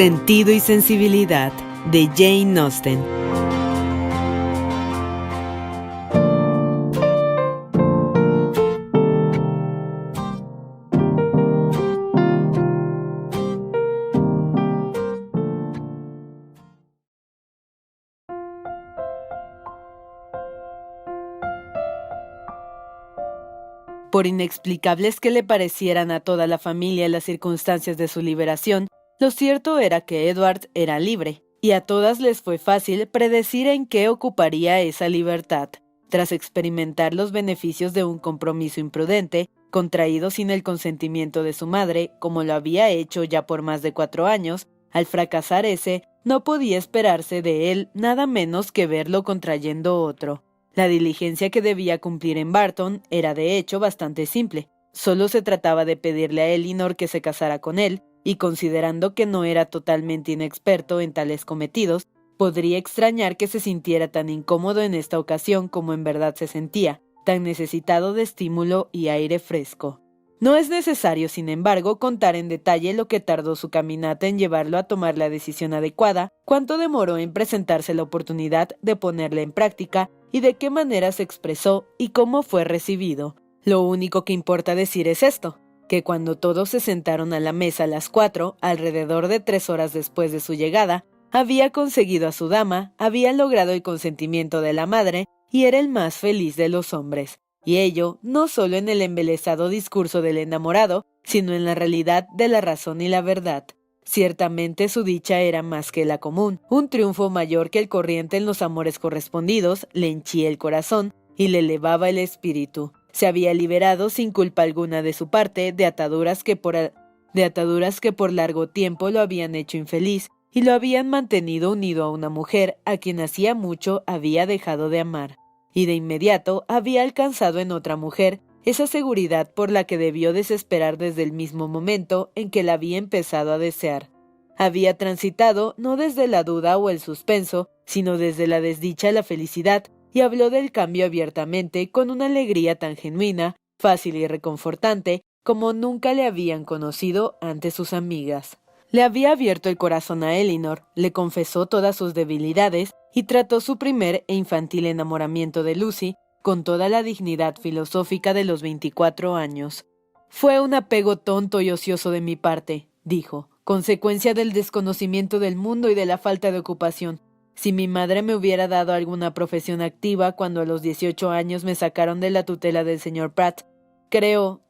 Sentido y sensibilidad, de Jane Austen. Por inexplicables que le parecieran a toda la familia las circunstancias de su liberación, lo cierto era que Edward era libre, y a todas les fue fácil predecir en qué ocuparía esa libertad, tras experimentar los beneficios de un compromiso imprudente, contraído sin el consentimiento de su madre, como lo había hecho ya por más de 4 años. Al fracasar ese, no podía esperarse de él nada menos que verlo contrayendo otro. La diligencia que debía cumplir en Barton era de hecho bastante simple. Solo se trataba de pedirle a Elinor que se casara con él, y considerando que no era totalmente inexperto en tales cometidos, podría extrañar que se sintiera tan incómodo en esta ocasión como en verdad se sentía, tan necesitado de estímulo y aire fresco. No es necesario, sin embargo, contar en detalle lo que tardó su caminata en llevarlo a tomar la decisión adecuada, cuánto demoró en presentarse la oportunidad de ponerla en práctica y de qué manera se expresó y cómo fue recibido. Lo único que importa decir es esto, que cuando todos se sentaron a la mesa a las 4, alrededor de 3 horas después de su llegada, había conseguido a su dama, había logrado el consentimiento de la madre y era el más feliz de los hombres. Y ello no solo en el embelesado discurso del enamorado, sino en la realidad de la razón y la verdad. Ciertamente su dicha era más que la común, un triunfo mayor que el corriente en los amores correspondidos, le henchía el corazón y le elevaba el espíritu. Se había liberado sin culpa alguna de su parte de ataduras que por largo tiempo lo habían hecho infeliz y lo habían mantenido unido a una mujer a quien hacía mucho había dejado de amar. Y de inmediato había alcanzado en otra mujer esa seguridad por la que debió desesperar desde el mismo momento en que la había empezado a desear. Había transitado no desde la duda o el suspenso, sino desde la desdicha a la felicidad, y habló del cambio abiertamente con una alegría tan genuina, fácil y reconfortante, como nunca le habían conocido ante sus amigas. Le había abierto el corazón a Elinor, le confesó todas sus debilidades y trató su primer e infantil enamoramiento de Lucy con toda la dignidad filosófica de los 24 años. «Fue un apego tonto y ocioso de mi parte», dijo, «consecuencia del desconocimiento del mundo y de la falta de ocupación. Si mi madre me hubiera dado alguna profesión activa cuando a los 18 años me sacaron de la tutela del señor Pratt,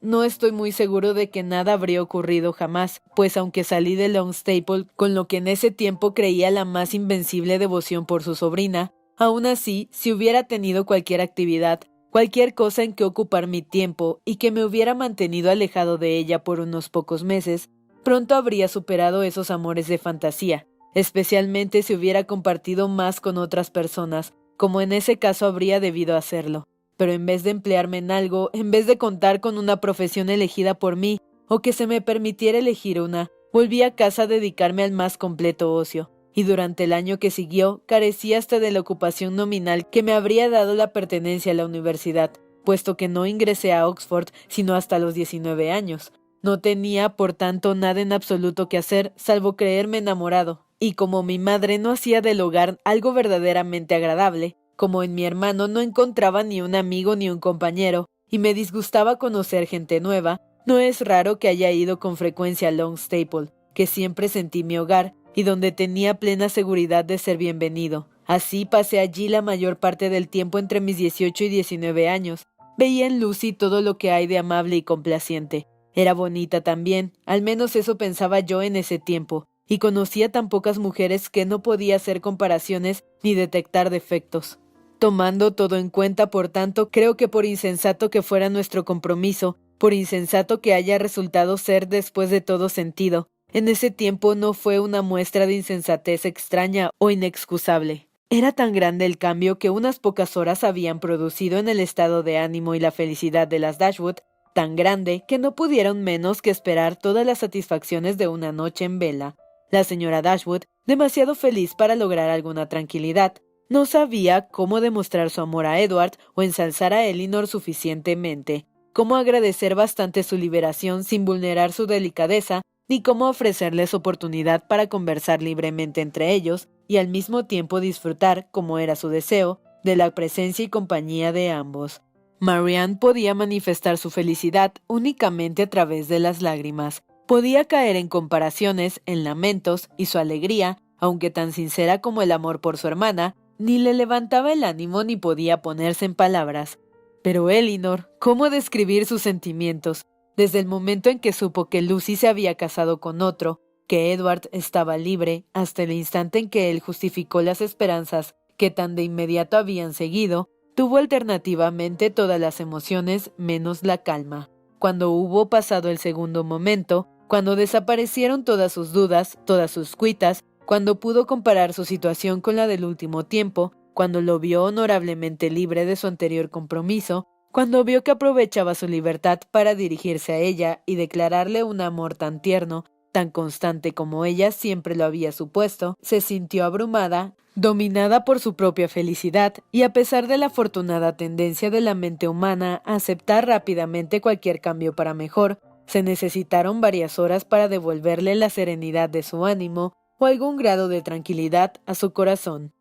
no estoy muy seguro de que nada habría ocurrido jamás, pues aunque salí de Longstaple con lo que en ese tiempo creía la más invencible devoción por su sobrina, aún así, si hubiera tenido cualquier actividad, cualquier cosa en que ocupar mi tiempo y que me hubiera mantenido alejado de ella por unos pocos meses, pronto habría superado esos amores de fantasía, especialmente si hubiera compartido más con otras personas, como en ese caso habría debido hacerlo. Pero en vez de emplearme en algo, en vez de contar con una profesión elegida por mí, o que se me permitiera elegir una, volví a casa a dedicarme al más completo ocio, y durante el año que siguió, carecía hasta de la ocupación nominal que me habría dado la pertenencia a la universidad, puesto que no ingresé a Oxford sino hasta los 19 años. No tenía, por tanto, nada en absoluto que hacer, salvo creerme enamorado, y como mi madre no hacía del hogar algo verdaderamente agradable, como en mi hermano no encontraba ni un amigo ni un compañero, y me disgustaba conocer gente nueva, no es raro que haya ido con frecuencia a Longstaple, que siempre sentí mi hogar, y donde tenía plena seguridad de ser bienvenido. Así pasé allí la mayor parte del tiempo entre mis 18 y 19 años. Veía en Lucy todo lo que hay de amable y complaciente. Era bonita también, al menos eso pensaba yo en ese tiempo, y conocía tan pocas mujeres que no podía hacer comparaciones ni detectar defectos. Tomando todo en cuenta, por tanto, creo que por insensato que fuera nuestro compromiso, por insensato que haya resultado ser después de todo sentido, en ese tiempo no fue una muestra de insensatez extraña o inexcusable. Era tan grande el cambio que unas pocas horas habían producido en el estado de ánimo y la felicidad de las Dashwood, tan grande que no pudieron menos que esperar todas las satisfacciones de una noche en vela. La señora Dashwood, demasiado feliz para lograr alguna tranquilidad, no sabía cómo demostrar su amor a Edward o ensalzar a Elinor suficientemente, cómo agradecer bastante su liberación sin vulnerar su delicadeza, ni cómo ofrecerles oportunidad para conversar libremente entre ellos y al mismo tiempo disfrutar, como era su deseo, de la presencia y compañía de ambos. Marianne podía manifestar su felicidad únicamente a través de las lágrimas. Podía caer en comparaciones, en lamentos, y su alegría, aunque tan sincera como el amor por su hermana, ni le levantaba el ánimo ni podía ponerse en palabras. Pero Elinor, ¿cómo describir sus sentimientos? Desde el momento en que supo que Lucy se había casado con otro, que Edward estaba libre, hasta el instante en que él justificó las esperanzas que tan de inmediato habían seguido, tuvo alternativamente todas las emociones menos la calma. Cuando hubo pasado el segundo momento, cuando desaparecieron todas sus dudas, todas sus cuitas, cuando pudo comparar su situación con la del último tiempo, cuando lo vio honorablemente libre de su anterior compromiso, cuando vio que aprovechaba su libertad para dirigirse a ella y declararle un amor tan tierno, tan constante como ella siempre lo había supuesto, se sintió abrumada, dominada por su propia felicidad, y a pesar de la afortunada tendencia de la mente humana a aceptar rápidamente cualquier cambio para mejor, se necesitaron varias horas para devolverle la serenidad de su ánimo o algún grado de tranquilidad a su corazón.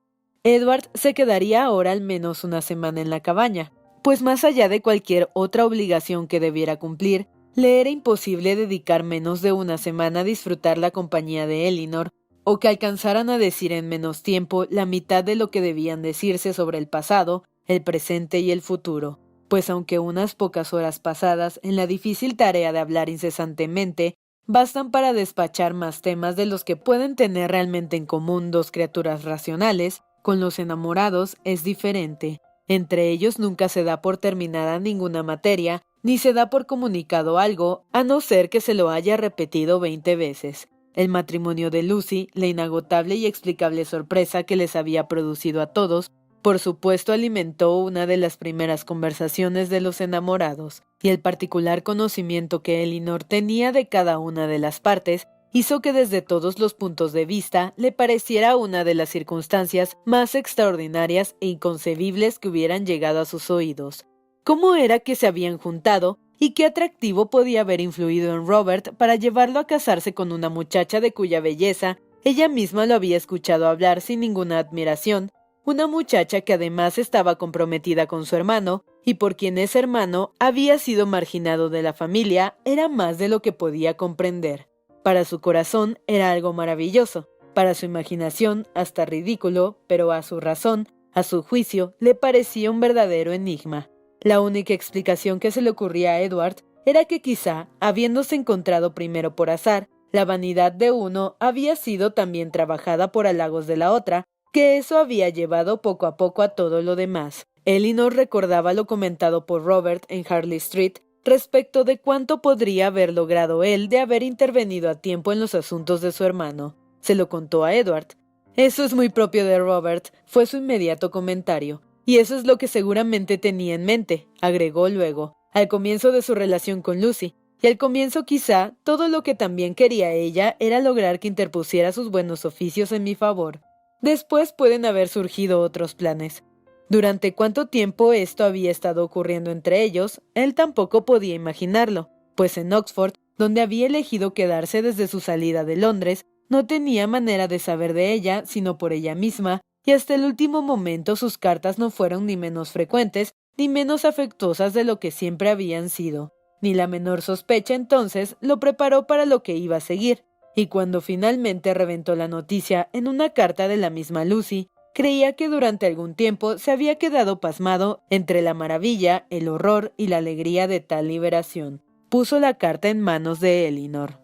Edward se quedaría ahora al menos una semana en la cabaña, pues más allá de cualquier otra obligación que debiera cumplir, le era imposible dedicar menos de una semana a disfrutar la compañía de Elinor, o que alcanzaran a decir en menos tiempo la mitad de lo que debían decirse sobre el pasado, el presente y el futuro, pues aunque unas pocas horas pasadas en la difícil tarea de hablar incesantemente bastan para despachar más temas de los que pueden tener realmente en común dos criaturas racionales, con los enamorados es diferente. Entre ellos nunca se da por terminada ninguna materia, ni se da por comunicado algo, a no ser que se lo haya repetido 20 veces. El matrimonio de Lucy, la inagotable y explicable sorpresa que les había producido a todos, por supuesto alimentó una de las primeras conversaciones de los enamorados, y el particular conocimiento que Elinor tenía de cada una de las partes hizo que desde todos los puntos de vista le pareciera una de las circunstancias más extraordinarias e inconcebibles que hubieran llegado a sus oídos. ¿Cómo era que se habían juntado y qué atractivo podía haber influido en Robert para llevarlo a casarse con una muchacha de cuya belleza ella misma lo había escuchado hablar sin ninguna admiración, una muchacha que además estaba comprometida con su hermano y por quien ese hermano había sido marginado de la familia? Era más de lo que podía comprender. Para su corazón era algo maravilloso, para su imaginación hasta ridículo, pero a su razón, a su juicio, le parecía un verdadero enigma. La única explicación que se le ocurría a Edward era que quizá, habiéndose encontrado primero por azar, la vanidad de uno había sido también trabajada por halagos de la otra, que eso había llevado poco a poco a todo lo demás. Elinor recordaba lo comentado por Robert en Harley Street, respecto de cuánto podría haber logrado él de haber intervenido a tiempo en los asuntos de su hermano. Se lo contó a Edward. «Eso es muy propio de Robert», fue su inmediato comentario. «Y eso es lo que seguramente tenía en mente», agregó luego, al comienzo de su relación con Lucy. Y al comienzo quizá todo lo que también quería ella era lograr que interpusiera sus buenos oficios en mi favor. Después pueden haber surgido otros planes. Durante cuánto tiempo esto había estado ocurriendo entre ellos, él tampoco podía imaginarlo, pues en Oxford, donde había elegido quedarse desde su salida de Londres, no tenía manera de saber de ella sino por ella misma, y hasta el último momento sus cartas no fueron ni menos frecuentes ni menos afectuosas de lo que siempre habían sido. Ni la menor sospecha entonces lo preparó para lo que iba a seguir, y cuando finalmente reventó la noticia en una carta de la misma Lucy, creía que durante algún tiempo se había quedado pasmado entre la maravilla, el horror y la alegría de tal liberación. Puso la carta en manos de Elinor.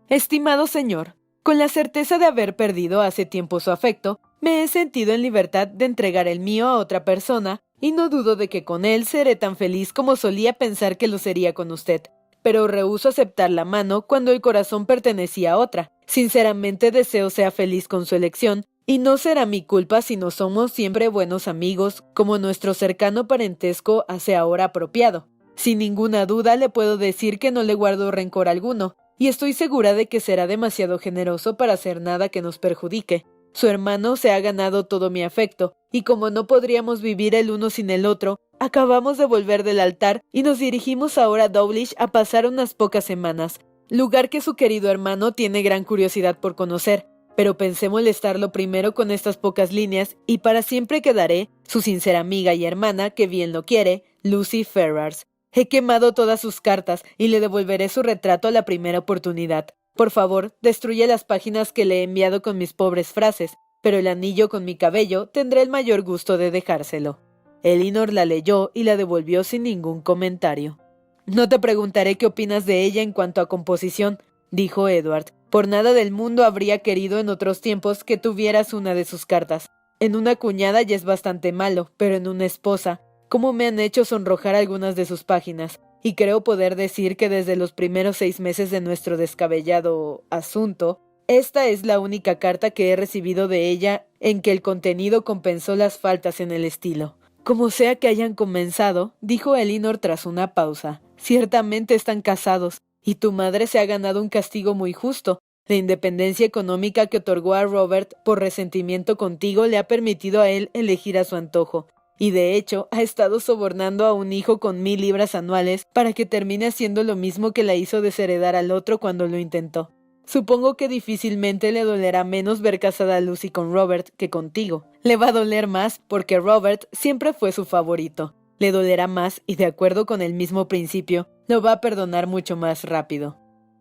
«Estimado señor, con la certeza de haber perdido hace tiempo su afecto, me he sentido en libertad de entregar el mío a otra persona, y no dudo de que con él seré tan feliz como solía pensar que lo sería con usted. Pero rehúso aceptar la mano cuando el corazón pertenecía a otra. Sinceramente deseo sea feliz con su elección, y no será mi culpa si no somos siempre buenos amigos, como nuestro cercano parentesco hace ahora apropiado. Sin ninguna duda le puedo decir que no le guardo rencor alguno, y estoy segura de que será demasiado generoso para hacer nada que nos perjudique. Su hermano se ha ganado todo mi afecto, y como no podríamos vivir el uno sin el otro, acabamos de volver del altar y nos dirigimos ahora a Dawlish a pasar unas pocas semanas. lugar que su querido hermano tiene gran curiosidad por conocer, pero pensé molestarlo primero con estas pocas líneas y para siempre quedaré su sincera amiga y hermana que bien lo quiere, Lucy Ferrars. He quemado todas sus cartas y le devolveré su retrato a la primera oportunidad. Por favor, destruye las páginas que le he enviado con mis pobres frases, pero el anillo con mi cabello tendré el mayor gusto de dejárselo. Elinor la leyó y la devolvió sin ningún comentario. No te preguntaré qué opinas de ella en cuanto a composición, dijo Edward. Por nada del mundo habría querido en otros tiempos que tuvieras una de sus cartas. En una cuñada ya es bastante malo, pero en una esposa, ¿cómo me han hecho sonrojar algunas de sus páginas? Y creo poder decir que desde los primeros 6 meses de nuestro descabellado asunto, esta es la única carta que he recibido de ella en que el contenido compensó las faltas en el estilo. Como sea que hayan comenzado, dijo Elinor tras una pausa, ciertamente están casados, y tu madre se ha ganado un castigo muy justo. La independencia económica que otorgó a Robert por resentimiento contigo le ha permitido a él elegir a su antojo. Y de hecho, ha estado sobornando a un hijo con 1000 libras anuales para que termine haciendo lo mismo que la hizo desheredar al otro cuando lo intentó. Supongo que difícilmente le dolerá menos ver casada a Lucy con Robert que contigo. Le va a doler más porque Robert siempre fue su favorito. Le dolerá más y de acuerdo con el mismo principio, lo va a perdonar mucho más rápido.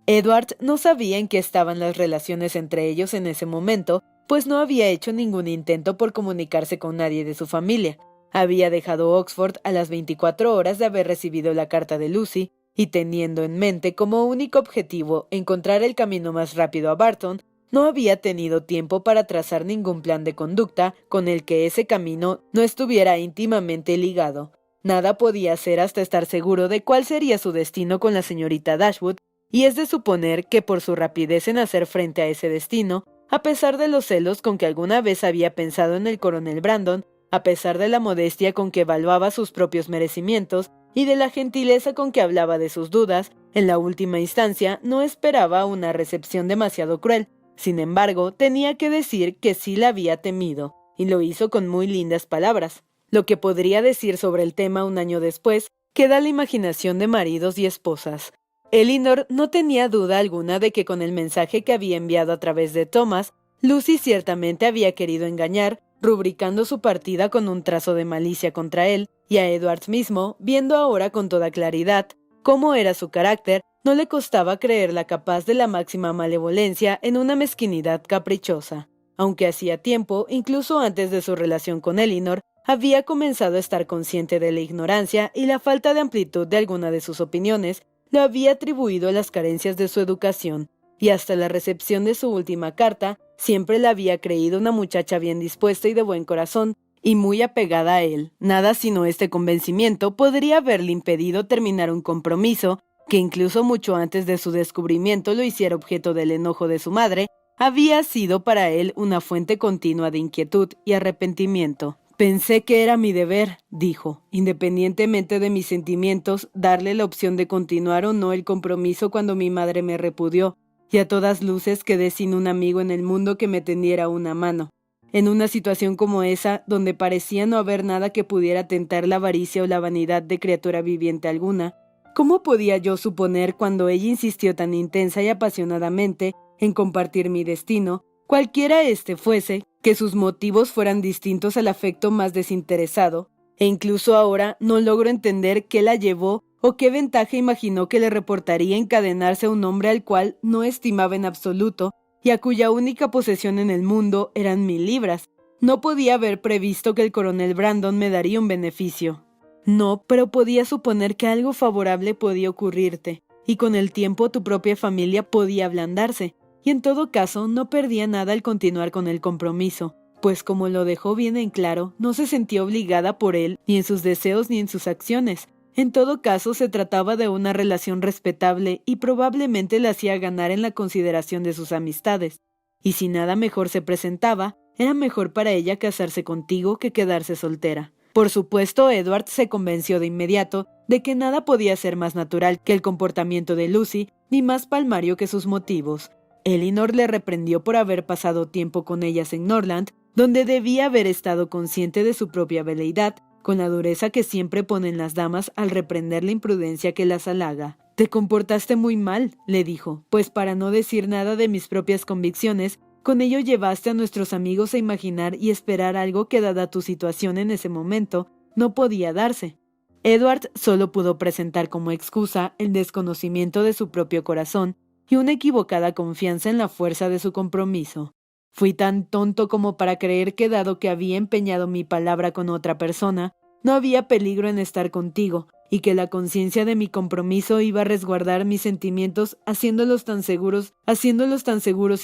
Edward no sabía en qué estaban las relaciones entre ellos en ese momento, pues no había hecho ningún intento por comunicarse con nadie de su familia. Había dejado Oxford a las 24 horas de haber recibido la carta de Lucy, y teniendo en mente como único objetivo encontrar el camino más rápido a Barton, no había tenido tiempo para trazar ningún plan de conducta con el que ese camino no estuviera íntimamente ligado. Nada podía hacer hasta estar seguro de cuál sería su destino con la señorita Dashwood, y es de suponer que por su rapidez en hacer frente a ese destino, a pesar de los celos con que alguna vez había pensado en el coronel Brandon, a pesar de la modestia con que evaluaba sus propios merecimientos y de la gentileza con que hablaba de sus dudas, en la última instancia no esperaba una recepción demasiado cruel. Sin embargo, tenía que decir que sí la había temido, y lo hizo con muy lindas palabras. Lo que podría decir sobre el tema un año después queda a la imaginación de maridos y esposas. Elinor no tenía duda alguna de que con el mensaje que había enviado a través de Thomas, Lucy ciertamente había querido engañar, rubricando su partida con un trazo de malicia contra él, y a Edward mismo, viendo ahora con toda claridad cómo era su carácter, no le costaba creerla capaz de la máxima malevolencia en una mezquinidad caprichosa. Aunque hacía tiempo, incluso antes de su relación con Elinor, había comenzado a estar consciente de la ignorancia y la falta de amplitud de alguna de sus opiniones, lo había atribuido a las carencias de su educación, y hasta la recepción de su última carta, siempre la había creído una muchacha bien dispuesta y de buen corazón, y muy apegada a él. Nada sino este convencimiento podría haberle impedido terminar un compromiso, que incluso mucho antes de su descubrimiento lo hiciera objeto del enojo de su madre, había sido para él una fuente continua de inquietud y arrepentimiento. Pensé que era mi deber, dijo, independientemente de mis sentimientos, darle la opción de continuar o no el compromiso cuando mi madre me repudió, y a todas luces quedé sin un amigo en el mundo que me tendiera una mano. En una situación como esa, donde parecía no haber nada que pudiera tentar la avaricia o la vanidad de criatura viviente alguna, ¿cómo podía yo suponer cuando ella insistió tan intensa y apasionadamente en compartir mi destino, cualquiera éste fuese, que sus motivos fueran distintos al afecto más desinteresado, e incluso ahora no logro entender qué la llevó o qué ventaja imaginó que le reportaría encadenarse a un hombre al cual no estimaba en absoluto y a cuya única posesión en el mundo eran 1000 libras. No podía haber previsto que el coronel Brandon me daría un beneficio. No, pero podía suponer que algo favorable podía ocurrirte, y con el tiempo tu propia familia podía ablandarse, y en todo caso no perdía nada al continuar con el compromiso, pues como lo dejó bien en claro, no se sentía obligada por él ni en sus deseos ni en sus acciones. En todo caso se trataba de una relación respetable y probablemente la hacía ganar en la consideración de sus amistades. Y si nada mejor se presentaba, era mejor para ella casarse contigo que quedarse soltera. Por supuesto, Edward se convenció de inmediato de que nada podía ser más natural que el comportamiento de Lucy, ni más palmario que sus motivos. Elinor le reprendió por haber pasado tiempo con ellas en Norland, donde debía haber estado consciente de su propia veleidad, con la dureza que siempre ponen las damas al reprender la imprudencia que las halaga. «Te comportaste muy mal», le dijo, «pues para no decir nada de mis propias convicciones, con ello llevaste a nuestros amigos a imaginar y esperar algo que, dada tu situación en ese momento, no podía darse». Edward solo pudo presentar como excusa el desconocimiento de su propio corazón y una equivocada confianza en la fuerza de su compromiso. «Fui tan tonto como para creer que, dado que había empeñado mi palabra con otra persona, no había peligro en estar contigo, y que la conciencia de mi compromiso iba a resguardar mis sentimientos, haciéndolos tan seguros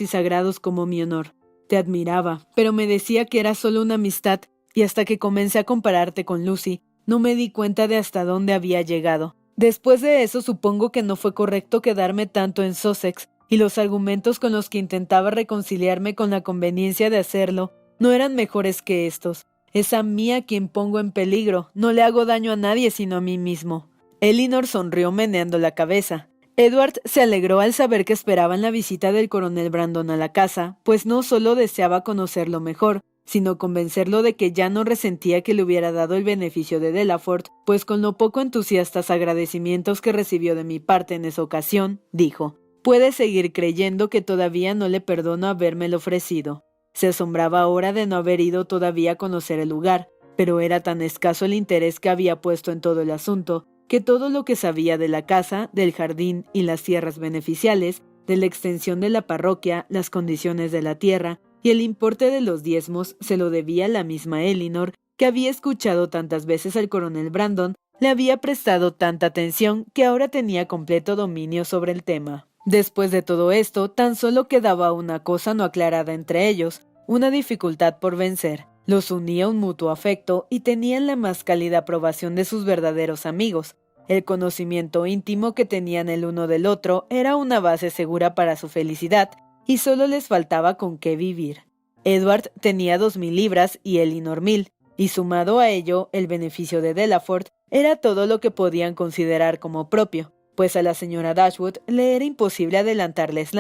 y sagrados como mi honor. Te admiraba, pero me decía que era solo una amistad, y hasta que comencé a compararte con Lucy, no me di cuenta de hasta dónde había llegado. Después de eso supongo que no fue correcto quedarme tanto en Sussex, y los argumentos con los que intentaba reconciliarme con la conveniencia de hacerlo no eran mejores que estos. Es a mí a quien pongo en peligro, no le hago daño a nadie sino a mí mismo». Elinor sonrió meneando la cabeza. Edward se alegró al saber que esperaban la visita del coronel Brandon a la casa, pues no solo deseaba conocerlo mejor, sino convencerlo de que ya no resentía que le hubiera dado el beneficio de Delaford, pues con lo poco entusiastas agradecimientos que recibió de mi parte en esa ocasión, dijo, «puede seguir creyendo que todavía no le perdono habérmelo ofrecido». Se asombraba ahora de no haber ido todavía a conocer el lugar, pero era tan escaso el interés que había puesto en todo el asunto, que todo lo que sabía de la casa, del jardín y las tierras beneficiales, de la extensión de la parroquia, las condiciones de la tierra y el importe de los diezmos se lo debía a la misma Elinor, que había escuchado tantas veces al coronel Brandon, le había prestado tanta atención que ahora tenía completo dominio sobre el tema. Después de todo esto, tan solo quedaba una cosa no aclarada entre ellos, una dificultad por vencer. Los unía un mutuo afecto y tenían la más cálida aprobación de sus verdaderos amigos. El conocimiento íntimo que tenían el uno del otro era una base segura para su felicidad, y solo les faltaba con qué vivir. Edward tenía 2000 libras y Elinor 1000, y sumado a ello, el beneficio de Delaford era todo lo que podían considerar como propio, pues a la señora Dashwood le era imposible adelantarles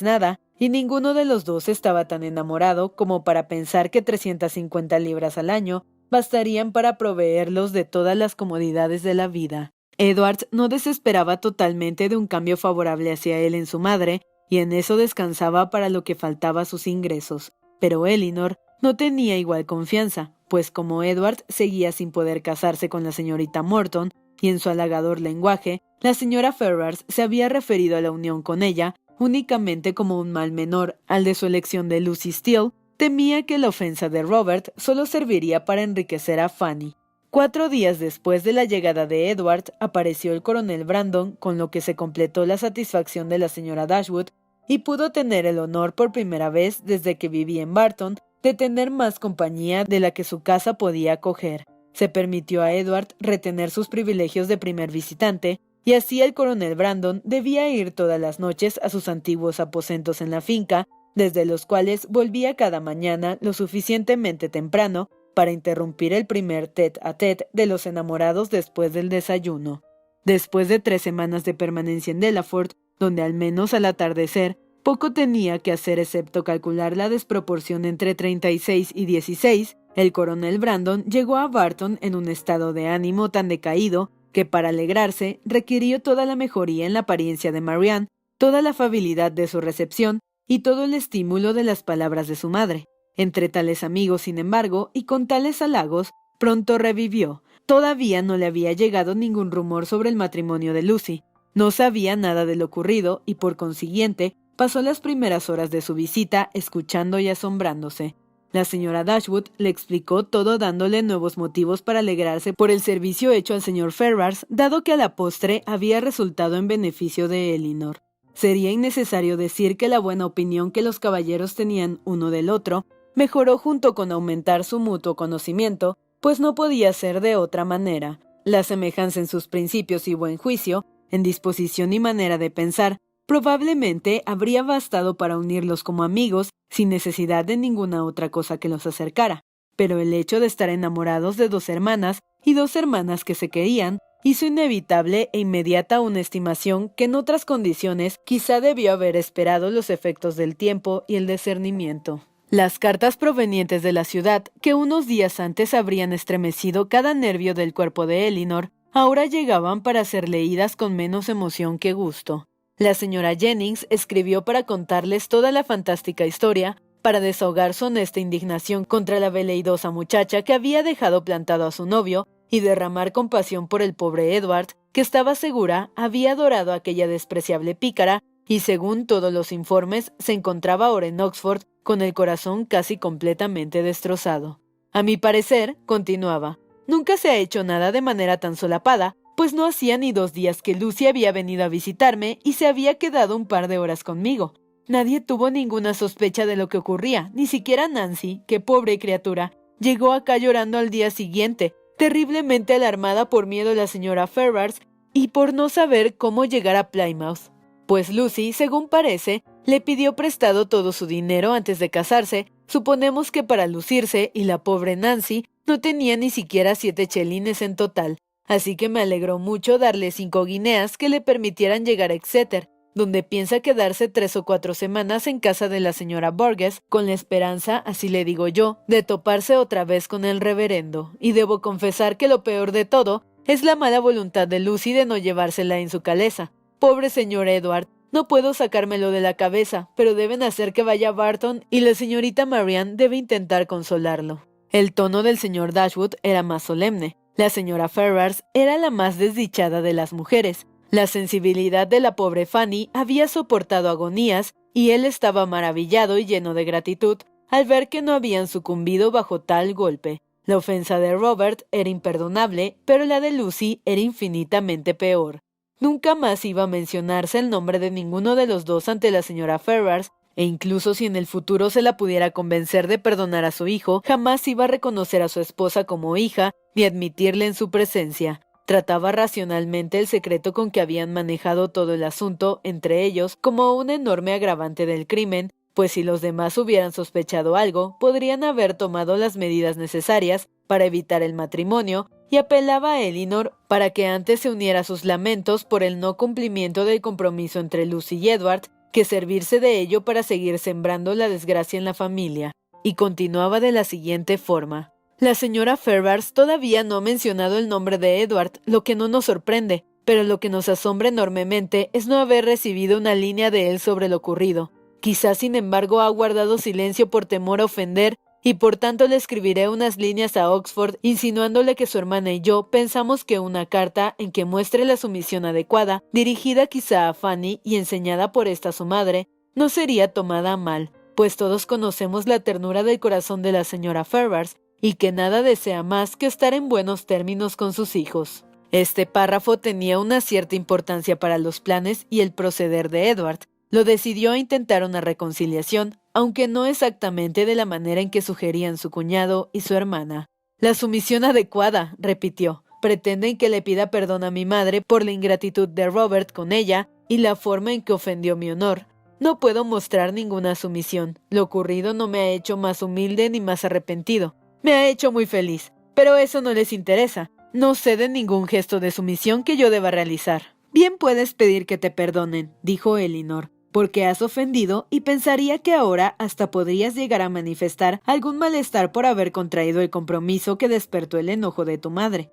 nada, y ninguno de los dos estaba tan enamorado como para pensar que 350 libras al año bastarían para proveerlos de todas las comodidades de la vida. Edward no desesperaba totalmente de un cambio favorable hacia él en su madre, y en eso descansaba para lo que faltaba a sus ingresos. Pero Elinor no tenía igual confianza, pues como Edward seguía sin poder casarse con la señorita Morton, y en su halagador lenguaje, la señora Ferrars se había referido a la unión con ella únicamente como un mal menor al de su elección de Lucy Steele, temía que la ofensa de Robert solo serviría para enriquecer a Fanny. 4 días después de la llegada de Edward, apareció el coronel Brandon, con lo que se completó la satisfacción de la señora Dashwood, y pudo tener el honor por primera vez desde que vivía en Barton de tener más compañía de la que su casa podía acoger. Se permitió a Edward retener sus privilegios de primer visitante, y así el coronel Brandon debía ir todas las noches a sus antiguos aposentos en la finca, desde los cuales volvía cada mañana lo suficientemente temprano para interrumpir el primer tête-à-tête de los enamorados después del desayuno. Después de 3 semanas de permanencia en Delaford, donde al menos al atardecer poco tenía que hacer excepto calcular la desproporción entre 36 y 16, el coronel Brandon llegó a Barton en un estado de ánimo tan decaído que para alegrarse requirió toda la mejoría en la apariencia de Marianne, toda la afabilidad de su recepción y todo el estímulo de las palabras de su madre. Entre tales amigos, sin embargo, y con tales halagos, pronto revivió. Todavía no le había llegado ningún rumor sobre el matrimonio de Lucy. No sabía nada de lo ocurrido y, por consiguiente, pasó las primeras horas de su visita escuchando y asombrándose. La señora Dashwood le explicó todo dándole nuevos motivos para alegrarse por el servicio hecho al señor Ferrars, dado que a la postre había resultado en beneficio de Elinor. Sería innecesario decir que la buena opinión que los caballeros tenían uno del otro mejoró junto con aumentar su mutuo conocimiento, pues no podía ser de otra manera. La semejanza en sus principios y buen juicio, en disposición y manera de pensar, probablemente habría bastado para unirlos como amigos sin necesidad de ninguna otra cosa que los acercara, pero el hecho de estar enamorados de 2 hermanas y 2 hermanas que se querían hizo inevitable e inmediata una estimación que en otras condiciones quizá debió haber esperado los efectos del tiempo y el discernimiento. Las cartas provenientes de la ciudad, que unos días antes habrían estremecido cada nervio del cuerpo de Elinor, ahora llegaban para ser leídas con menos emoción que gusto. La señora Jennings escribió para contarles toda la fantástica historia, para desahogar su honesta indignación contra la veleidosa muchacha que había dejado plantado a su novio y derramar compasión por el pobre Edward, que estaba segura había adorado a aquella despreciable pícara y, según todos los informes, se encontraba ahora en Oxford con el corazón casi completamente destrozado. A mi parecer, continuaba, nunca se ha hecho nada de manera tan solapada, pues no hacía ni 2 días que Lucy había venido a visitarme y se había quedado un par de horas conmigo. Nadie tuvo ninguna sospecha de lo que ocurría, ni siquiera Nancy, que pobre criatura, llegó acá llorando al día siguiente, terriblemente alarmada por miedo de la señora Ferrars y por no saber cómo llegar a Plymouth. Pues Lucy, según parece, le pidió prestado todo su dinero antes de casarse, suponemos que para lucirse, y la pobre Nancy no tenía ni siquiera 7 chelines en total, así que me alegró mucho darle 5 guineas que le permitieran llegar a Exeter, donde piensa quedarse 3 o 4 semanas en casa de la señora Burgess, con la esperanza, así le digo yo, de toparse otra vez con el reverendo. Y debo confesar que lo peor de todo es la mala voluntad de Lucy de no llevársela en su caleza. Pobre señor Edward, no puedo sacármelo de la cabeza, pero deben hacer que vaya a Barton y la señorita Marianne debe intentar consolarlo. El tono del señor Dashwood era más solemne. La señora Ferrars era la más desdichada de las mujeres. La sensibilidad de la pobre Fanny había soportado agonías y él estaba maravillado y lleno de gratitud al ver que no habían sucumbido bajo tal golpe. La ofensa de Robert era imperdonable, pero la de Lucy era infinitamente peor. Nunca más iba a mencionarse el nombre de ninguno de los dos ante la señora Ferrars, e incluso si en el futuro se la pudiera convencer de perdonar a su hijo, jamás iba a reconocer a su esposa como hija ni admitirle en su presencia. Trataba racionalmente el secreto con que habían manejado todo el asunto entre ellos como un enorme agravante del crimen, pues si los demás hubieran sospechado algo, podrían haber tomado las medidas necesarias para evitar el matrimonio, y apelaba a Elinor para que antes se uniera a sus lamentos por el no cumplimiento del compromiso entre Lucy y Edward, que servirse de ello para seguir sembrando la desgracia en la familia. Y continuaba de la siguiente forma. La señora Ferrars todavía no ha mencionado el nombre de Edward, lo que no nos sorprende, pero lo que nos asombra enormemente es no haber recibido una línea de él sobre lo ocurrido. Quizás, sin embargo, ha guardado silencio por temor a ofender, y por tanto le escribiré unas líneas a Oxford insinuándole que su hermana y yo pensamos que una carta en que muestre la sumisión adecuada, dirigida quizá a Fanny y enseñada por esta su madre, no sería tomada a mal, pues todos conocemos la ternura del corazón de la señora Ferrars, y que nada desea más que estar en buenos términos con sus hijos. Este párrafo tenía una cierta importancia para los planes y el proceder de Edward. Lo decidió a intentar una reconciliación, aunque no exactamente de la manera en que sugerían su cuñado y su hermana. La sumisión adecuada, repitió. Pretenden que le pida perdón a mi madre por la ingratitud de Robert con ella y la forma en que ofendió mi honor. No puedo mostrar ninguna sumisión. Lo ocurrido no me ha hecho más humilde ni más arrepentido. Me ha hecho muy feliz, pero eso no les interesa. No ceden ningún gesto de sumisión que yo deba realizar. Bien puedes pedir que te perdonen, dijo Elinor, porque has ofendido y pensaría que ahora hasta podrías llegar a manifestar algún malestar por haber contraído el compromiso que despertó el enojo de tu madre.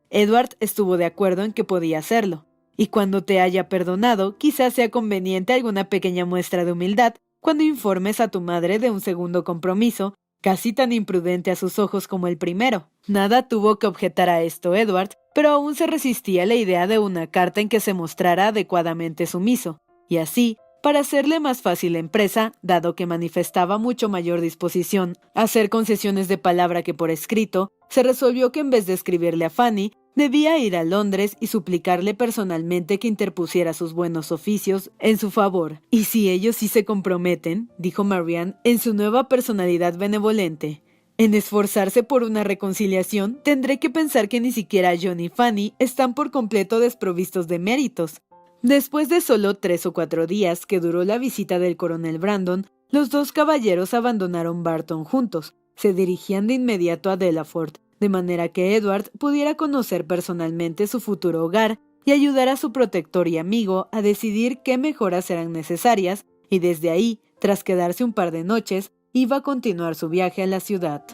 Edward estuvo de acuerdo en que podía hacerlo, y cuando te haya perdonado, quizás sea conveniente alguna pequeña muestra de humildad cuando informes a tu madre de un segundo compromiso, casi tan imprudente a sus ojos como el primero. Nada tuvo que objetar a esto Edward, pero aún se resistía a la idea de una carta en que se mostrara adecuadamente sumiso, y así, para hacerle más fácil la empresa, dado que manifestaba mucho mayor disposición a hacer concesiones de palabra que por escrito, se resolvió que en vez de escribirle a Fanny, debía ir a Londres y suplicarle personalmente que interpusiera sus buenos oficios en su favor. «¿Y si ellos sí se comprometen?», dijo Marianne en su nueva personalidad benevolente. «En esforzarse por una reconciliación, tendré que pensar que ni siquiera John y Fanny están por completo desprovistos de méritos». Después de solo 3 o 4 días que duró la visita del coronel Brandon, los dos caballeros abandonaron Barton juntos. Se dirigían de inmediato a Delaford, de manera que Edward pudiera conocer personalmente su futuro hogar y ayudar a su protector y amigo a decidir qué mejoras eran necesarias, y desde ahí, tras quedarse un par de noches, iba a continuar su viaje a la ciudad.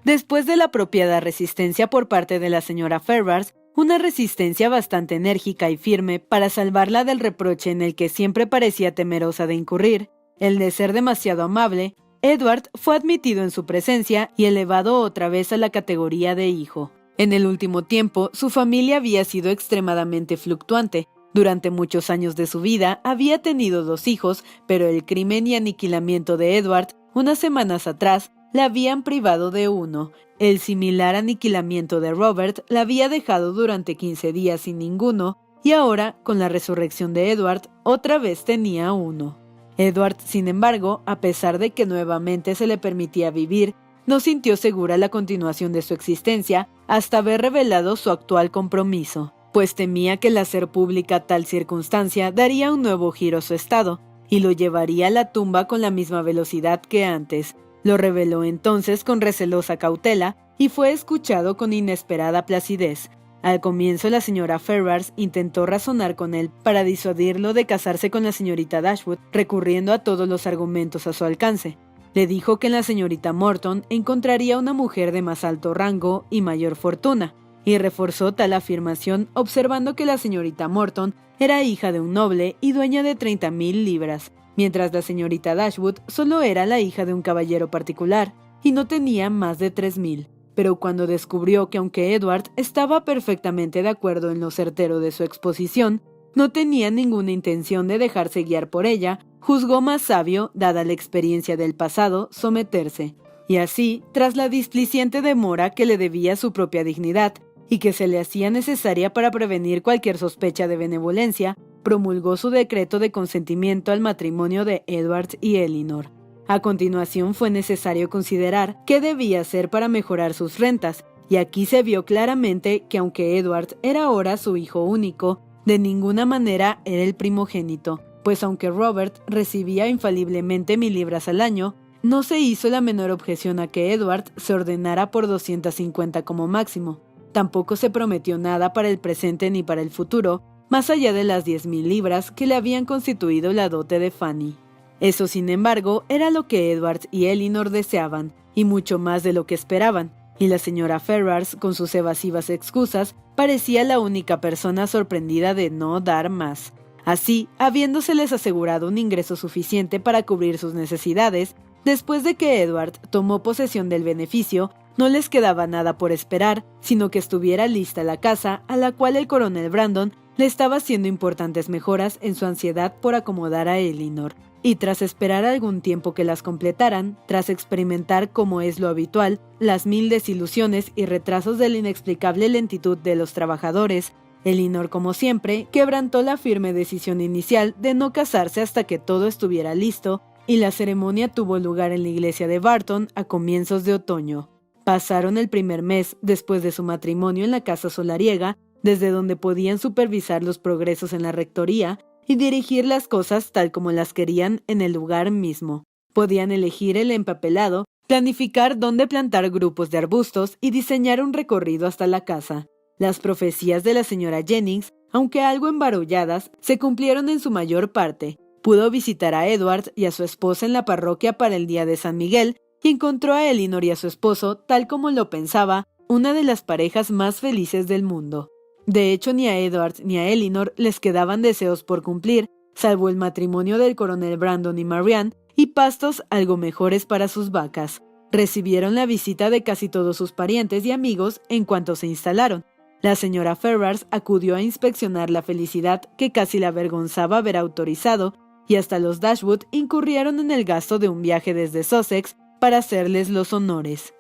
Después de la apropiada resistencia por parte de la señora Ferrars, una resistencia bastante enérgica y firme para salvarla del reproche en el que siempre parecía temerosa de incurrir, el de ser demasiado amable, Edward fue admitido en su presencia y elevado otra vez a la categoría de hijo. En el último tiempo, su familia había sido extremadamente fluctuante. Durante muchos años de su vida había tenido 2 hijos, pero el crimen y aniquilamiento de Edward, unas semanas atrás, la habían privado de uno. El similar aniquilamiento de Robert la había dejado durante 15 días sin ninguno, y ahora, con la resurrección de Edward, otra vez tenía uno. Edward, sin embargo, a pesar de que nuevamente se le permitía vivir, no sintió segura la continuación de su existencia hasta haber revelado su actual compromiso, pues temía que el hacer pública tal circunstancia daría un nuevo giro a su estado, y lo llevaría a la tumba con la misma velocidad que antes. Lo reveló entonces con recelosa cautela y fue escuchado con inesperada placidez. Al comienzo la señora Ferrars intentó razonar con él para disuadirlo de casarse con la señorita Dashwood, recurriendo a todos los argumentos a su alcance. Le dijo que en la señorita Morton encontraría una mujer de más alto rango y mayor fortuna, y reforzó tal afirmación observando que la señorita Morton era hija de un noble y dueña de 30,000 libras, mientras la señorita Dashwood solo era la hija de un caballero particular, y no tenía más de 3,000. Pero cuando descubrió que aunque Edward estaba perfectamente de acuerdo en lo certero de su exposición, no tenía ninguna intención de dejarse guiar por ella, juzgó más sabio, dada la experiencia del pasado, someterse. Y así, tras la displiciente demora que le debía su propia dignidad, y que se le hacía necesaria para prevenir cualquier sospecha de benevolencia, promulgó su decreto de consentimiento al matrimonio de Edward y Elinor. A continuación fue necesario considerar qué debía hacer para mejorar sus rentas, y aquí se vio claramente que aunque Edward era ahora su hijo único, de ninguna manera era el primogénito, pues aunque Robert recibía infaliblemente 1,000 libras al año, no se hizo la menor objeción a que Edward se ordenara por 250 como máximo. Tampoco se prometió nada para el presente ni para el futuro, más allá de las 10,000 libras que le habían constituido la dote de Fanny. Eso, sin embargo, era lo que Edward y Elinor deseaban, y mucho más de lo que esperaban, y la señora Ferrars, con sus evasivas excusas, parecía la única persona sorprendida de no dar más. Así, habiéndoseles asegurado un ingreso suficiente para cubrir sus necesidades, después de que Edward tomó posesión del beneficio, no les quedaba nada por esperar, sino que estuviera lista la casa a la cual el coronel Brandon le estaba haciendo importantes mejoras en su ansiedad por acomodar a Elinor. Y tras esperar algún tiempo que las completaran, tras experimentar, como es lo habitual, las 1000 desilusiones y retrasos de la inexplicable lentitud de los trabajadores, Elinor, como siempre, quebrantó la firme decisión inicial de no casarse hasta que todo estuviera listo, y la ceremonia tuvo lugar en la iglesia de Barton a comienzos de otoño. Pasaron el primer mes después de su matrimonio en la casa solariega, desde donde podían supervisar los progresos en la rectoría, y dirigir las cosas tal como las querían en el lugar mismo. Podían elegir el empapelado, planificar dónde plantar grupos de arbustos y diseñar un recorrido hasta la casa. Las profecías de la señora Jennings, aunque algo embarulladas, se cumplieron en su mayor parte. Pudo visitar a Edward y a su esposa en la parroquia para el día de San Miguel y encontró a Elinor y a su esposo, tal como lo pensaba, una de las parejas más felices del mundo. De hecho, ni a Edward ni a Elinor les quedaban deseos por cumplir, salvo el matrimonio del coronel Brandon y Marianne, y pastos algo mejores para sus vacas. Recibieron la visita de casi todos sus parientes y amigos en cuanto se instalaron. La señora Ferrars acudió a inspeccionar la felicidad que casi la avergonzaba haber autorizado, y hasta los Dashwood incurrieron en el gasto de un viaje desde Sussex para hacerles los honores.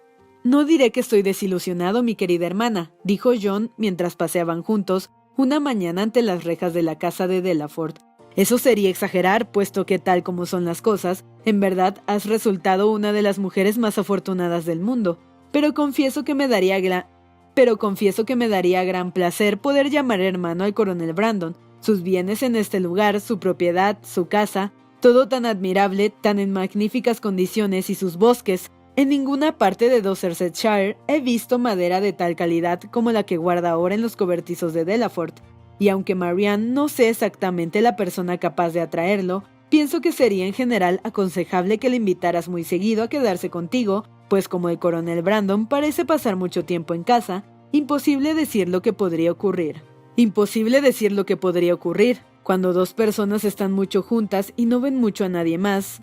«No diré que estoy desilusionado, mi querida hermana», dijo John mientras paseaban juntos una mañana ante las rejas de la casa de Delaford. «Eso sería exagerar, puesto que tal como son las cosas, en verdad has resultado una de las mujeres más afortunadas del mundo. Pero confieso que me daría gran placer poder llamar hermano al coronel Brandon. Sus bienes en este lugar, su propiedad, su casa, todo tan admirable, tan en magníficas condiciones, y sus bosques. En ninguna parte de Dorsetshire he visto madera de tal calidad como la que guarda ahora en los cobertizos de Delaford, y aunque Marianne no sé exactamente la persona capaz de atraerlo, pienso que sería en general aconsejable que le invitaras muy seguido a quedarse contigo pues como el coronel Brandon parece pasar mucho tiempo en casa, imposible decir lo que podría ocurrir. Imposible decir lo que podría ocurrir cuando dos personas están mucho juntas y no ven mucho a nadie más.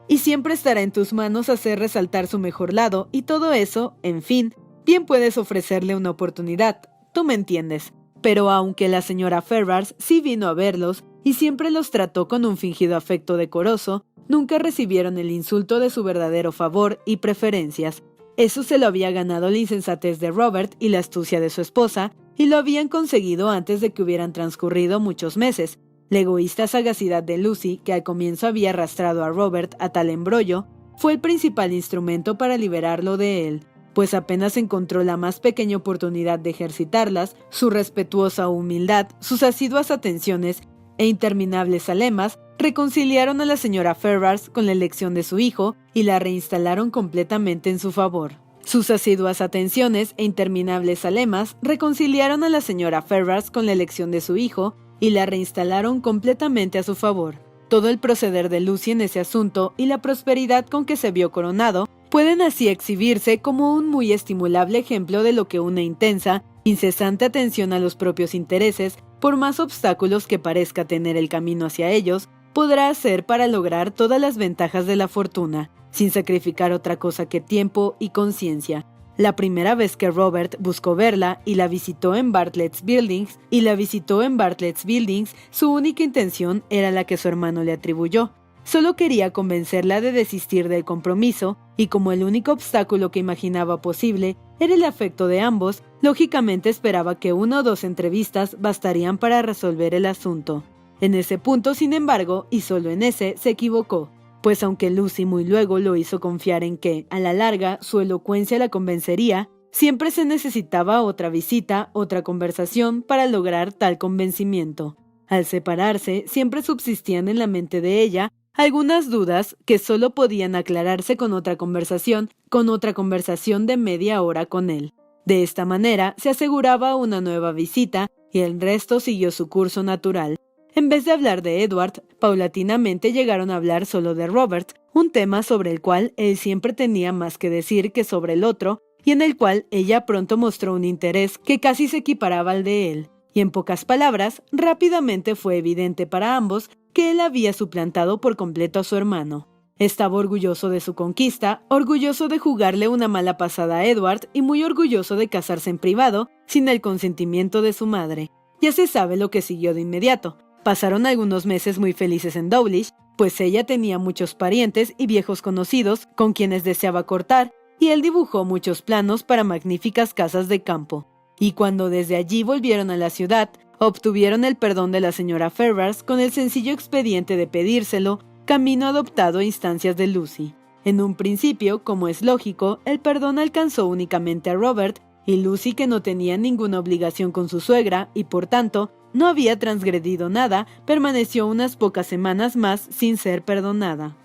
Y siempre estará en tus manos hacer resaltar su mejor lado y todo eso, en fin, bien puedes ofrecerle una oportunidad, tú me entiendes. Pero aunque la señora Ferrars sí vino a verlos y siempre los trató con un fingido afecto decoroso, nunca recibieron el insulto de su verdadero favor y preferencias. Eso se lo había ganado la insensatez de Robert y la astucia de su esposa, y lo habían conseguido antes de que hubieran transcurrido muchos meses. La egoísta sagacidad de Lucy, que al comienzo había arrastrado a Robert a tal embrollo, fue el principal instrumento para liberarlo de él, pues apenas encontró la más pequeña oportunidad de ejercitarlas, su respetuosa humildad, sus asiduas atenciones e interminables alemas reconciliaron a la señora Ferrars con la elección de su hijo y la reinstalaron completamente en su favor. Sus asiduas atenciones e interminables alemas reconciliaron a la señora Ferrars con la elección de su hijo y la reinstalaron completamente a su favor. Todo el proceder de Lucy en ese asunto y la prosperidad con que se vio coronado pueden así exhibirse como un muy estimulable ejemplo de lo que una intensa, incesante atención a los propios intereses, por más obstáculos que parezca tener el camino hacia ellos, podrá hacer para lograr todas las ventajas de la fortuna, sin sacrificar otra cosa que tiempo y conciencia. La primera vez que Robert buscó verla y la visitó en Bartlett's Buildings, su única intención era la que su hermano le atribuyó. Solo quería convencerla de desistir del compromiso, y como el único obstáculo que imaginaba posible era el afecto de ambos, lógicamente esperaba que 1 o 2 entrevistas bastarían para resolver el asunto. En ese punto, sin embargo, y solo en ese, se equivocó, pues aunque Lucy muy luego lo hizo confiar en que, a la larga, su elocuencia la convencería, siempre se necesitaba otra visita, otra conversación para lograr tal convencimiento. Al separarse, siempre subsistían en la mente de ella algunas dudas que solo podían aclararse con otra conversación de media hora con él. De esta manera, se aseguraba una nueva visita y el resto siguió su curso natural. En vez de hablar de Edward, paulatinamente llegaron a hablar solo de Robert, un tema sobre el cual él siempre tenía más que decir que sobre el otro, y en el cual ella pronto mostró un interés que casi se equiparaba al de él. Y en pocas palabras, rápidamente fue evidente para ambos que él había suplantado por completo a su hermano. Estaba orgulloso de su conquista, orgulloso de jugarle una mala pasada a Edward y muy orgulloso de casarse en privado, sin el consentimiento de su madre. Ya se sabe lo que siguió de inmediato. Pasaron algunos meses muy felices en Dawlish, pues ella tenía muchos parientes y viejos conocidos con quienes deseaba cortar, y él dibujó muchos planos para magníficas casas de campo. Y cuando desde allí volvieron a la ciudad, obtuvieron el perdón de la señora Ferrars con el sencillo expediente de pedírselo, camino adoptado a instancias de Lucy. En un principio, como es lógico, el perdón alcanzó únicamente a Robert, y Lucy, que no tenía ninguna obligación con su suegra y por tanto no había transgredido nada, permaneció unas pocas semanas más sin ser perdonada.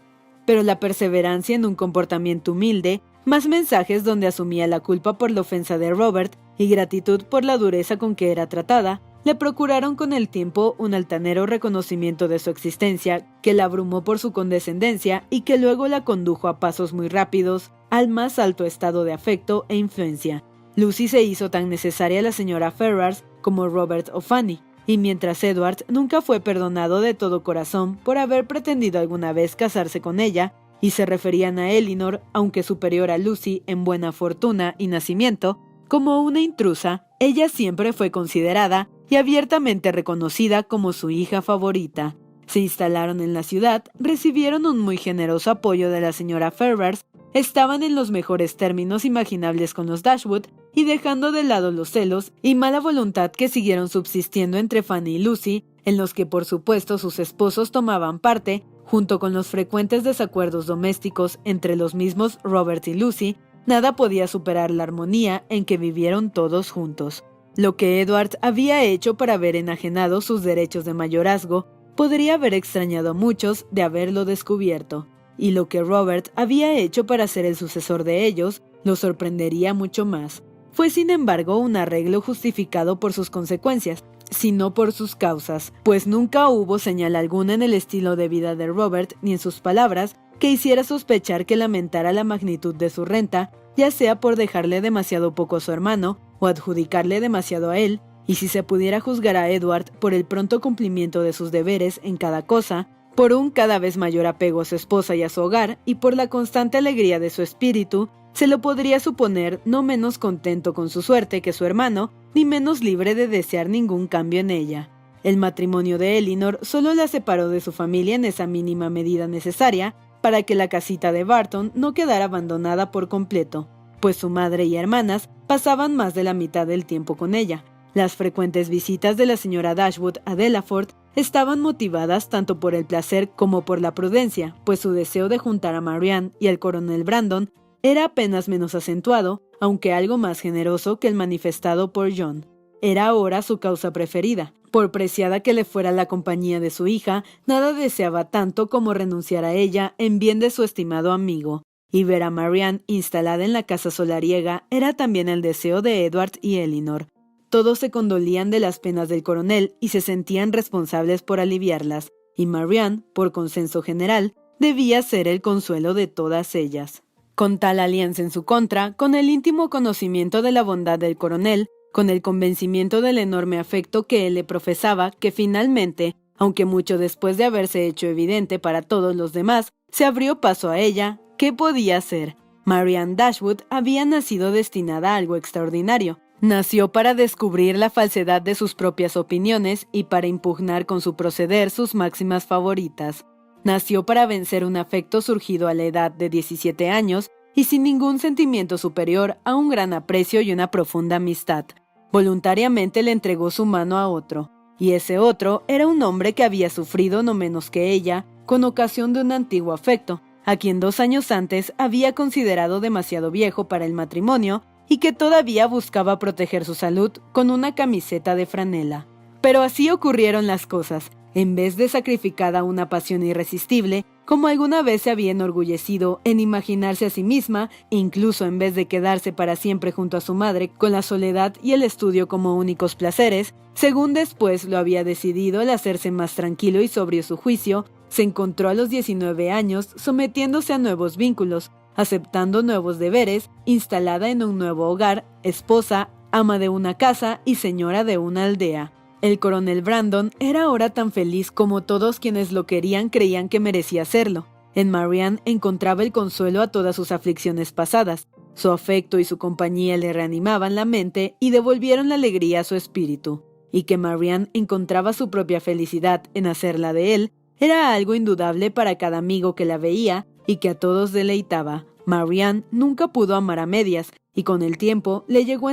Pero la perseverancia en un comportamiento humilde, más mensajes donde asumía la culpa por la ofensa de Robert y gratitud por la dureza con que era tratada, le procuraron con el tiempo un altanero reconocimiento de su existencia que la abrumó por su condescendencia y que luego la condujo a pasos muy rápidos al más alto estado de afecto e influencia. Lucy se hizo tan necesaria a la señora Ferrars como Robert o Fanny, y mientras Edward nunca fue perdonado de todo corazón por haber pretendido alguna vez casarse con ella, y se referían a Elinor, aunque superior a Lucy en buena fortuna y nacimiento, como una intrusa, ella siempre fue considerada y abiertamente reconocida como su hija favorita. Se instalaron en la ciudad, recibieron un muy generoso apoyo de la señora Ferrars, estaban en los mejores términos imaginables con los Dashwood, y dejando de lado los celos y mala voluntad que siguieron subsistiendo entre Fanny y Lucy, en los que por supuesto sus esposos tomaban parte, junto con los frecuentes desacuerdos domésticos entre los mismos Robert y Lucy, nada podía superar la armonía en que vivieron todos juntos. Lo que Edward había hecho para haber enajenado sus derechos de mayorazgo podría haber extrañado a muchos de haberlo descubierto, y lo que Robert había hecho para ser el sucesor de ellos lo sorprendería mucho más. Fue sin embargo un arreglo justificado por sus consecuencias, sino por sus causas, pues nunca hubo señal alguna en el estilo de vida de Robert ni en sus palabras que hiciera sospechar que lamentara la magnitud de su renta, ya sea por dejarle demasiado poco a su hermano o adjudicarle demasiado a él, y si se pudiera juzgar a Edward por el pronto cumplimiento de sus deberes en cada cosa, por un cada vez mayor apego a su esposa y a su hogar, y por la constante alegría de su espíritu, se lo podría suponer no menos contento con su suerte que su hermano, ni menos libre de desear ningún cambio en ella. El matrimonio de Elinor solo la separó de su familia en esa mínima medida necesaria para que la casita de Barton no quedara abandonada por completo, pues su madre y hermanas pasaban más de la mitad del tiempo con ella. Las frecuentes visitas de la señora Dashwood a Delaford estaban motivadas tanto por el placer como por la prudencia, pues su deseo de juntar a Marianne y al coronel Brandon era apenas menos acentuado, aunque algo más generoso que el manifestado por John. Era ahora su causa preferida. Por preciada que le fuera la compañía de su hija, nada deseaba tanto como renunciar a ella en bien de su estimado amigo. Y ver a Marianne instalada en la casa solariega era también el deseo de Edward y Elinor. Todos se condolían de las penas del coronel y se sentían responsables por aliviarlas, y Marianne, por consenso general, debía ser el consuelo de todas ellas. Con tal alianza en su contra, con el íntimo conocimiento de la bondad del coronel, con el convencimiento del enorme afecto que él le profesaba, que finalmente, aunque mucho después de haberse hecho evidente para todos los demás, se abrió paso a ella, ¿qué podía hacer? Marianne Dashwood había nacido destinada a algo extraordinario. Nació para descubrir la falsedad de sus propias opiniones y para impugnar con su proceder sus máximas favoritas. Nació para vencer un afecto surgido a la edad de 17 años y sin ningún sentimiento superior a un gran aprecio y una profunda amistad. Voluntariamente le entregó su mano a otro, y ese otro era un hombre que había sufrido no menos que ella con ocasión de un antiguo afecto, a quien 2 años antes había considerado demasiado viejo para el matrimonio y que todavía buscaba proteger su salud con una camiseta de franela. Pero así ocurrieron las cosas. En vez de sacrificada a una pasión irresistible, como alguna vez se había enorgullecido en imaginarse a sí misma, incluso en vez de quedarse para siempre junto a su madre con la soledad y el estudio como únicos placeres, según después lo había decidido al hacerse más tranquilo y sobrio su juicio, se encontró a los 19 años sometiéndose a nuevos vínculos, aceptando nuevos deberes, instalada en un nuevo hogar, esposa, ama de una casa y señora de una aldea. El coronel Brandon era ahora tan feliz como todos quienes lo querían creían que merecía serlo. En Marianne encontraba el consuelo a todas sus aflicciones pasadas. Su afecto y su compañía le reanimaban la mente y devolvieron la alegría a su espíritu. Y que Marianne encontraba su propia felicidad en hacerla de él, era algo indudable para cada amigo que la veía y que a todos deleitaba. Marianne nunca pudo amar a medias, y con el tiempo le llegó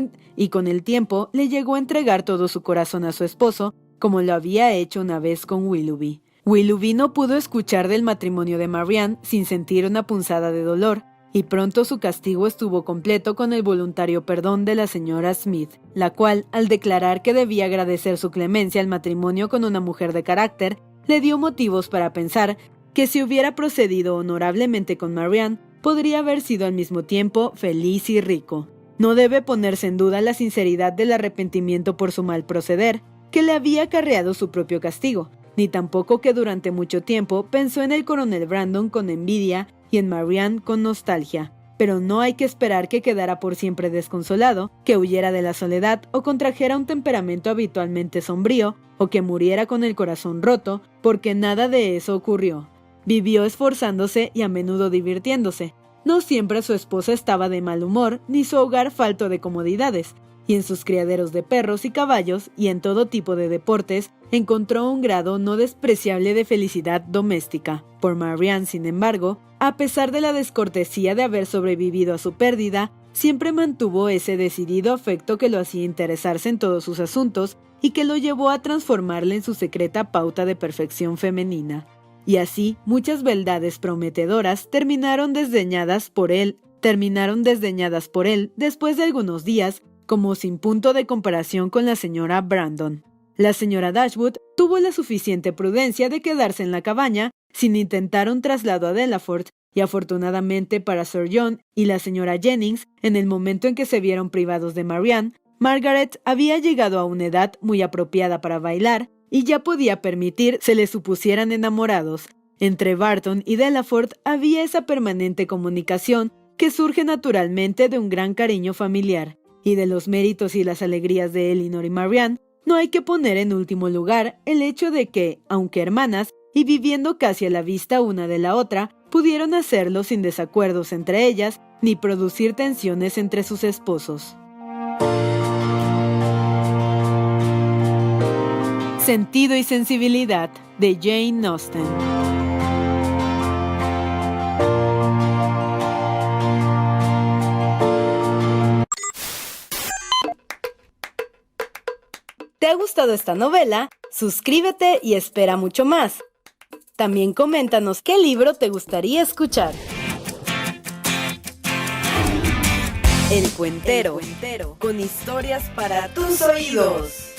a entregar todo su corazón a su esposo, como lo había hecho una vez con Willoughby. Willoughby no pudo escuchar del matrimonio de Marianne sin sentir una punzada de dolor, y pronto su castigo estuvo completo con el voluntario perdón de la señora Smith, la cual, al declarar que debía agradecer su clemencia al matrimonio con una mujer de carácter, le dio motivos para pensar que si hubiera procedido honorablemente con Marianne, podría haber sido al mismo tiempo feliz y rico. No debe ponerse en duda la sinceridad del arrepentimiento por su mal proceder, que le había acarreado su propio castigo, ni tampoco que durante mucho tiempo pensó en el coronel Brandon con envidia y en Marianne con nostalgia. Pero no hay que esperar que quedara por siempre desconsolado, que huyera de la soledad o contrajera un temperamento habitualmente sombrío, o que muriera con el corazón roto, porque nada de eso ocurrió. Vivió esforzándose y a menudo divirtiéndose. No siempre su esposa estaba de mal humor, ni su hogar falto de comodidades, y en sus criaderos de perros y caballos, y en todo tipo de deportes, encontró un grado no despreciable de felicidad doméstica. Por Marianne, sin embargo, a pesar de la descortesía de haber sobrevivido a su pérdida, siempre mantuvo ese decidido afecto que lo hacía interesarse en todos sus asuntos y que lo llevó a transformarla en su secreta pauta de perfección femenina. Y así, muchas beldades prometedoras terminaron desdeñadas por él después de algunos días, como sin punto de comparación con la señora Brandon. La señora Dashwood tuvo la suficiente prudencia de quedarse en la cabaña sin intentar un traslado a Delaford, y afortunadamente para Sir John y la señora Jennings, en el momento en que se vieron privados de Marianne, Margaret había llegado a una edad muy apropiada para bailar, y ya podía permitir se le supusieran enamorados. Entre Barton y Delaford había esa permanente comunicación que surge naturalmente de un gran cariño familiar, y de los méritos y las alegrías de Elinor y Marianne, no hay que poner en último lugar el hecho de que, aunque hermanas, y viviendo casi a la vista una de la otra, pudieron hacerlo sin desacuerdos entre ellas, ni producir tensiones entre sus esposos. Sentido y sensibilidad, de Jane Austen. ¿Te ha gustado esta novela? Suscríbete y espera mucho más. También coméntanos qué libro te gustaría escuchar. El Cuentero, con historias para tus oídos.